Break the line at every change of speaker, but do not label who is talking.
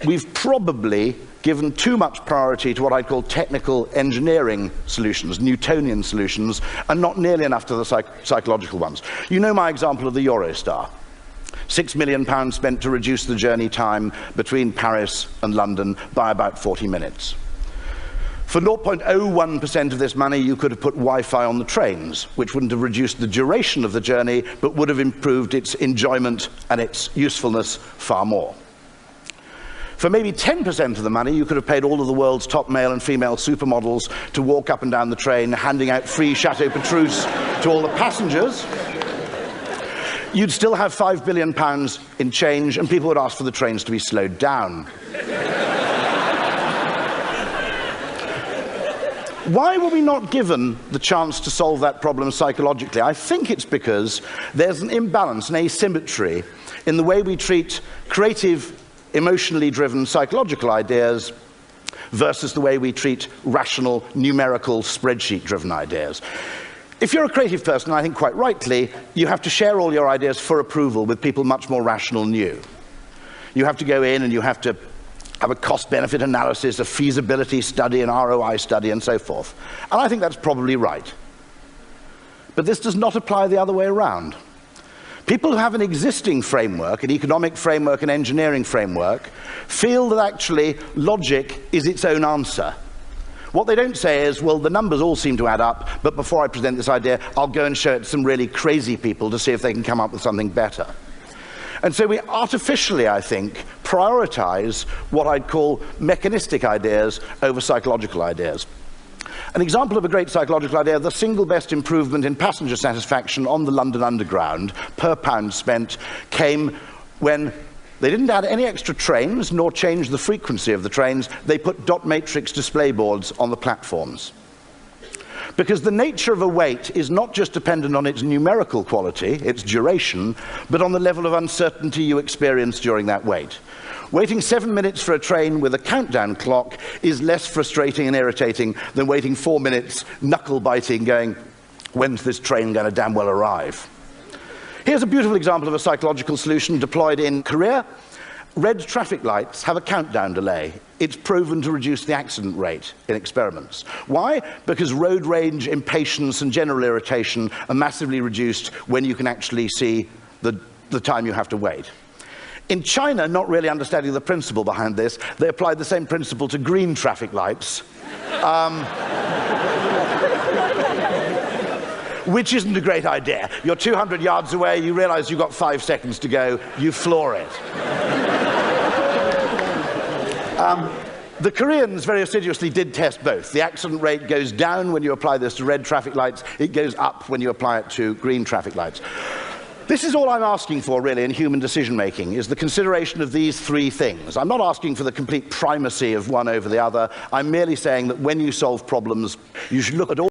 we've probably given too much priority to what I'd call technical engineering solutions, Newtonian solutions, and not nearly enough to the psychological ones. You know my example of the Eurostar. £6 million spent to reduce the journey time between Paris and London by about 40 minutes. For 0.01% of this money, you could have put Wi-Fi on the trains, which wouldn't have reduced the duration of the journey, but would have improved its enjoyment and its usefulness far more. For maybe 10% of the money, you could have paid all of the world's top male and female supermodels to walk up and down the train, handing out free Chateau Petrus to all the passengers. You'd still have £5 billion in change, and people would ask for the trains to be slowed down. Why were we not given the chance to solve that problem psychologically? I think it's because there's an imbalance, an asymmetry, in the way we treat creative, emotionally driven psychological ideas versus the way we treat rational, numerical, spreadsheet-driven ideas. If you're a creative person, I think quite rightly, you have to share all your ideas for approval with people much more rational than you. You have to go in and you have to have a cost-benefit analysis, a feasibility study, an ROI study, and so forth. And I think that's probably right. But this does not apply the other way around. People who have an existing framework, an economic framework, an engineering framework, feel that actually logic is its own answer. What they don't say is, well, the numbers all seem to add up, but before I present this idea, I'll go and show it to some really crazy people to see if they can come up with something better. And so we artificially, I think, prioritize what I'd call mechanistic ideas over psychological ideas. An example of a great psychological idea, the single best improvement in passenger satisfaction on the London Underground per pound spent came when they didn't add any extra trains nor change the frequency of the trains. They put dot matrix display boards on the platforms. Because the nature of a wait is not just dependent on its numerical quality, its duration, but on the level of uncertainty you experience during that wait. Waiting 7 minutes for a train with a countdown clock is less frustrating and irritating than waiting 4 minutes, knuckle-biting, going, when's this train going to damn well arrive? Here's a beautiful example of a psychological solution deployed in Korea. Red traffic lights have a countdown delay. It's proven to reduce the accident rate in experiments. Why? Because road rage, impatience, and general irritation are massively reduced when you can actually see the time you have to wait. In China, not really understanding the principle behind this, they applied the same principle to green traffic lights. Which isn't a great idea. You're 200 yards away, you realize you've got 5 seconds to go, you floor it. The Koreans very assiduously did test both. The accident rate goes down when you apply this to red traffic lights, it goes up when you apply it to green traffic lights. This is all I'm asking for, really, in human decision-making, is the consideration of these three things. I'm not asking for the complete primacy of one over the other. I'm merely saying that when you solve problems, you should look at all